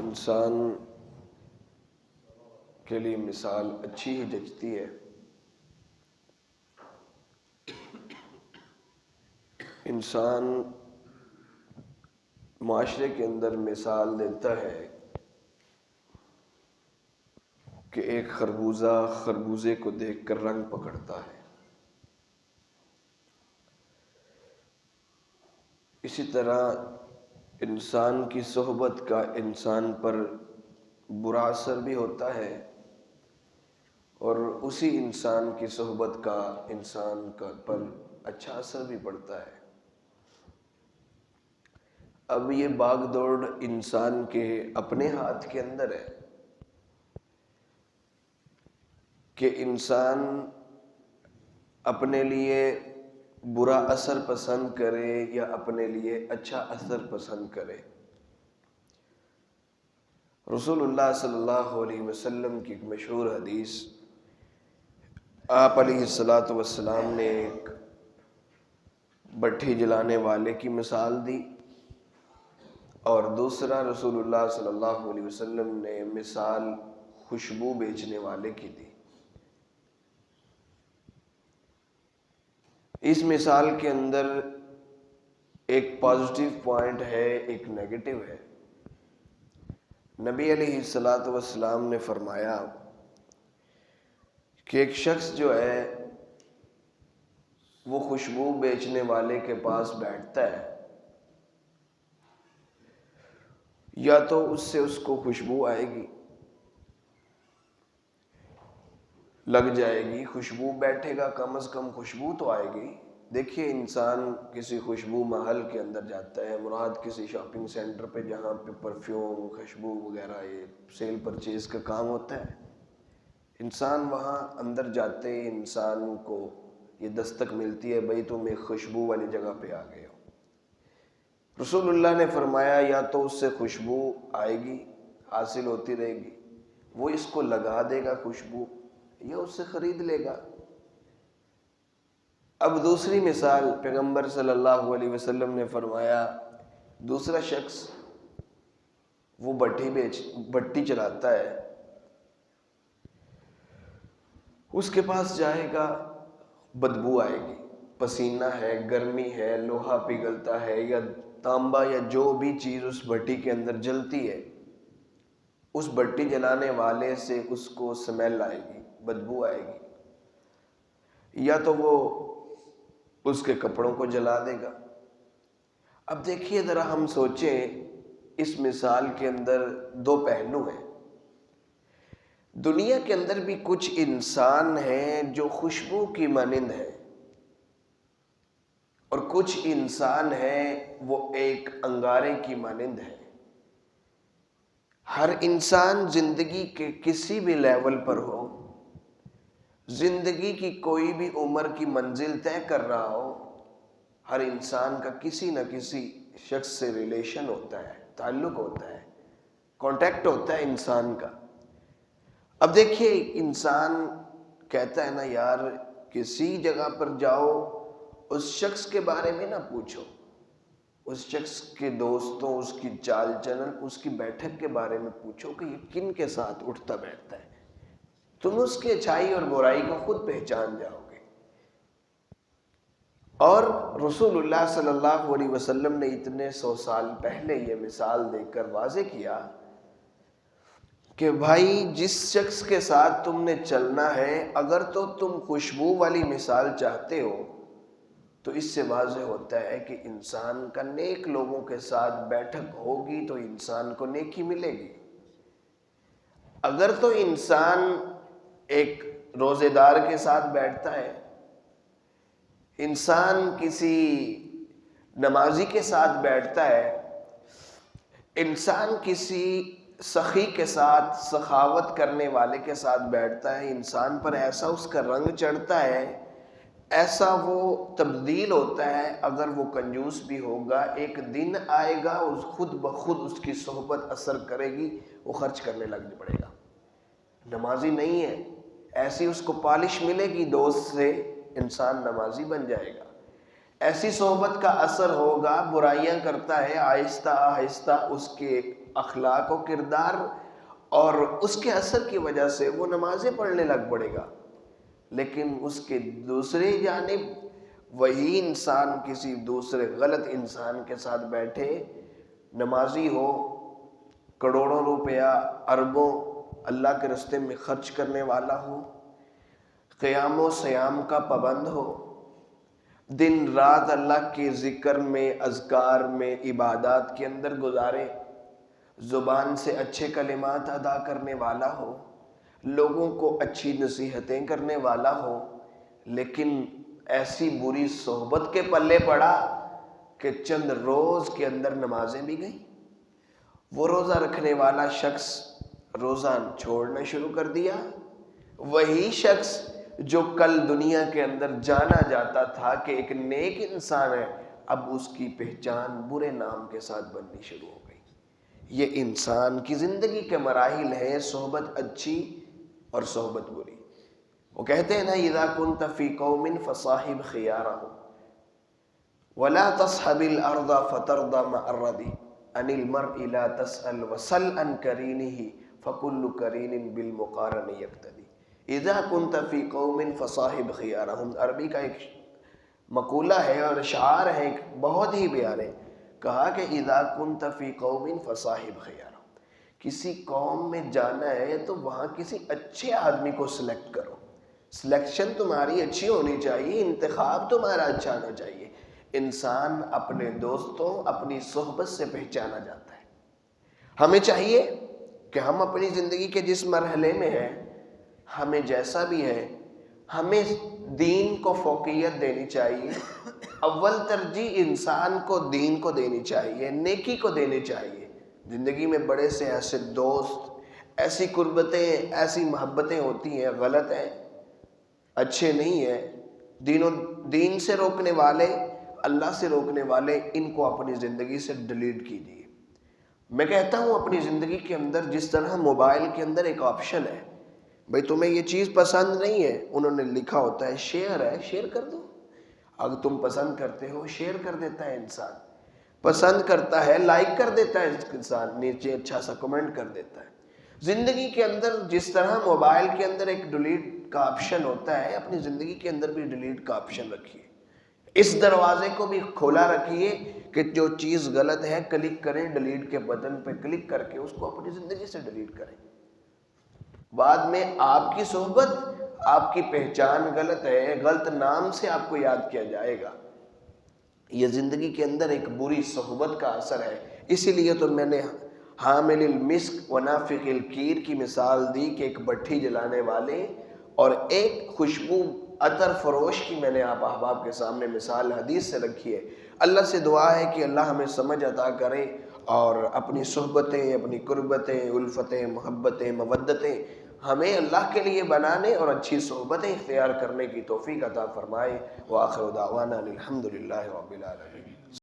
انسان کے لیے مثال اچھی ہی جچتی ہے۔ انسان معاشرے کے اندر مثال دیتا ہے کہ ایک خربوزہ خربوزے کو دیکھ کر رنگ پکڑتا ہے، اسی طرح انسان کی صحبت کا انسان پر برا اثر بھی ہوتا ہے اور اسی انسان کی صحبت کا انسان پر اچھا اثر بھی پڑتا ہے۔ اب یہ باغ دوڑ انسان کے اپنے ہاتھ کے اندر ہے کہ انسان اپنے لیے برا اثر پسند کرے یا اپنے لیے اچھا اثر پسند کرے۔ رسول اللہ صلی اللہ علیہ وسلم کی ایک مشہور حدیث، آپ علیہ السلام نے ایک بٹھی جلانے والے کی مثال دی اور دوسرا رسول اللہ صلی اللہ علیہ وسلم نے مثال خوشبو بیچنے والے کی دی۔ اس مثال کے اندر ایک پازیٹیو پوائنٹ ہے، ایک نیگیٹو ہے۔ نبی علیہ السلام نے فرمایا کہ ایک شخص جو ہے وہ خوشبو بیچنے والے کے پاس بیٹھتا ہے، یا تو اس سے اس کو خوشبو آئے گی، لگ جائے گی خوشبو، بیٹھے گا کم از کم خوشبو تو آئے گی۔ دیکھیے انسان کسی خوشبو محل کے اندر جاتا ہے، مراد کسی شاپنگ سینٹر پہ جہاں پہ پرفیوم خوشبو وغیرہ یہ سیل پرچیز کا کام ہوتا ہے، انسان وہاں اندر جاتے ہی انسان کو یہ دستک ملتی ہے، بھئی تم ایک خوشبو والی جگہ پہ آ گئے ہو۔ رسول اللہ نے فرمایا یا تو اس سے خوشبو آئے گی، حاصل ہوتی رہے گی، وہ اس کو لگا دے گا خوشبو، یا اس سے خرید لے گا۔ اب دوسری مثال پیغمبر صلی اللہ علیہ وسلم نے فرمایا، دوسرا شخص وہ بٹی چلاتا ہے، اس کے پاس جائے گا، بدبو آئے گی، پسینہ ہے، گرمی ہے، لوہا پگھلتا ہے یا تانبا یا جو بھی چیز اس بٹی کے اندر جلتی ہے، اس بٹی جلانے والے سے اس کو سمیل آئے گی، بدبو آئے گی، یا تو وہ اس کے کپڑوں کو جلا دے گا۔ اب دیکھیے ذرا ہم سوچیں، اس مثال کے اندر دو پہلو ہیں۔ دنیا کے اندر بھی کچھ انسان ہیں جو خوشبو کی مانند ہیں، اور کچھ انسان ہیں وہ ایک انگارے کی مانند ہیں۔ ہر انسان زندگی کے کسی بھی لیول پر ہو، زندگی کی کوئی بھی عمر کی منزل طے کر رہا ہو، ہر انسان کا کسی نہ کسی شخص سے ریلیشن ہوتا ہے، تعلق ہوتا ہے، کانٹیکٹ ہوتا ہے انسان کا۔ اب دیکھیے انسان کہتا ہے نا یار کسی جگہ پر جاؤ، اس شخص کے بارے میں نہ پوچھو، اس شخص کے دوستوں، اس کی چال چلن، اس کی بیٹھک کے بارے میں پوچھو کہ یہ کن کے ساتھ اٹھتا بیٹھتا ہے، تم اس کے اچھائی اور برائی کو خود پہچان جاؤ گے۔ اور رسول اللہ صلی اللہ علیہ وسلم نے اتنے 100 سال پہلے یہ مثال دے کر واضح کیا کہ بھائی جس شخص کے ساتھ تم نے چلنا ہے، اگر تو تم خوشبو والی مثال چاہتے ہو تو اس سے واضح ہوتا ہے کہ انسان کا نیک لوگوں کے ساتھ بیٹھک ہوگی تو انسان کو نیکی ملے گی۔ اگر تو انسان ایک روزے دار کے ساتھ بیٹھتا ہے، انسان کسی نمازی کے ساتھ بیٹھتا ہے، انسان کسی سخی کے ساتھ، سخاوت کرنے والے کے ساتھ بیٹھتا ہے، انسان پر ایسا اس کا رنگ چڑھتا ہے، ایسا وہ تبدیل ہوتا ہے۔ اگر وہ کنجوس بھی ہوگا، ایک دن آئے گا خود بخود اس کی صحبت اثر کرے گی، وہ خرچ کرنے لگ پڑے گا۔ نمازی نہیں ہے، ایسی اس کو پالش ملے گی دوست سے، انسان نمازی بن جائے گا۔ ایسی صحبت کا اثر ہوگا، برائیاں کرتا ہے، آہستہ آہستہ اس کے اخلاق و کردار اور اس کے اثر کی وجہ سے وہ نمازیں پڑھنے لگ پڑے گا، لیکن اس کے دوسری جانب وہی انسان کسی دوسرے غلط انسان کے ساتھ بیٹھے، نمازی ہو، کروڑوں روپیہ اربوں اللہ کے راستے میں خرچ کرنے والا ہو، قیام و سیام کا پابند ہو، دن رات اللہ کے ذکر میں، اذکار میں، عبادات کے اندر گزارے، زبان سے اچھے کلمات ادا کرنے والا ہو، لوگوں کو اچھی نصیحتیں کرنے والا ہو، لیکن ایسی بری صحبت کے پلے پڑا کہ چند روز کے اندر نمازیں بھی گئیں، وہ روزہ رکھنے والا شخص روزہ چھوڑنا شروع کر دیا، وہی شخص جو کل دنیا کے اندر جانا جاتا تھا کہ ایک نیک انسان ہے، اب اس کی پہچان برے نام کے ساتھ بننی شروع ہو گئی۔ یہ انسان کی زندگی کے مراحل ہیں، صحبت اچھی اور صحبت بری۔ وہ کہتے ہیں نا اذا كنت في قوم فصاحب خيارهم ولا تصحب الارض فترضى مع الردي عن المرء لا تسأل وسل عن قرينه فكل قرين بالمقارن يقتدي۔ اذا كنت في قوم فصاحب خيارهم عربی کا ایک مقولہ ہے اور اشعار ہے بہت ہی پیارے، کہا کہ اذا كنت في قوم فصاحب خيارهم، کسی قوم میں جانا ہے تو وہاں کسی اچھے آدمی کو سلیکٹ کرو، سلیکشن تمہاری اچھی ہونی چاہیے، انتخاب تمہارا اچھا ہونا چاہیے۔ انسان اپنے دوستوں، اپنی صحبت سے پہچانا جاتا ہے۔ ہمیں چاہیے کہ ہم اپنی زندگی کے جس مرحلے میں ہیں، ہمیں جیسا بھی ہے، ہمیں دین کو فوقیت دینی چاہیے، اول ترجیح انسان کو دین کو دینی چاہیے، نیکی کو دینی چاہیے۔ زندگی میں بڑے سے ایسے دوست، ایسی قربتیں، ایسی محبتیں ہوتی ہیں، غلط ہیں، اچھے نہیں ہیں، دین سے روکنے والے، اللہ سے روکنے والے، ان کو اپنی زندگی سے ڈیلیٹ کیجیے۔ میں کہتا ہوں اپنی زندگی کے اندر جس طرح موبائل کے اندر ایک آپشن ہے، بھئی تمہیں یہ چیز پسند نہیں ہے، انہوں نے لکھا ہوتا ہے شیئر ہے، شیئر کر دو۔ اگر تم پسند کرتے ہو، شیئر کر دیتا ہے انسان، پسند کرتا ہے، لائک کر دیتا ہے انسان، نیچے اچھا سا کمنٹ کر دیتا ہے۔ زندگی کے اندر جس طرح موبائل کے اندر ایک ڈیلیٹ کا آپشن ہوتا ہے، اپنی زندگی کے اندر بھی ڈیلیٹ کا آپشن رکھیے۔ اس دروازے کو بھی کھولا رکھیے کہ جو چیز غلط ہے کلک کریں، ڈیلیٹ کے بٹن پہ کلک کر کے اس کو اپنی زندگی سے ڈیلیٹ کریں۔ بعد میں آپ کی صحبت، آپ کی پہچان غلط ہے، غلط نام سے آپ کو یاد کیا جائے گا۔ یہ زندگی کے اندر ایک بری صحبت کا اثر ہے۔ اسی لیے تو میں نے حامل المسک و نافخ الکیر کی مثال دی کہ ایک بٹھی جلانے والے اور ایک خوشبو عطر فروش کی میں نے آپ احباب کے سامنے مثال حدیث سے رکھی ہے۔ اللہ سے دعا ہے کہ اللہ ہمیں سمجھ عطا کرے اور اپنی صحبتیں، اپنی قربتیں، الفتیں، محبتیں، مودتیں ہمیں اللہ کے لیے بنانے اور اچھی صحبتیں اختیار کرنے کی توفیق عطا فرمائے۔ وآخر دعوانا الحمدللہ رب العالمین۔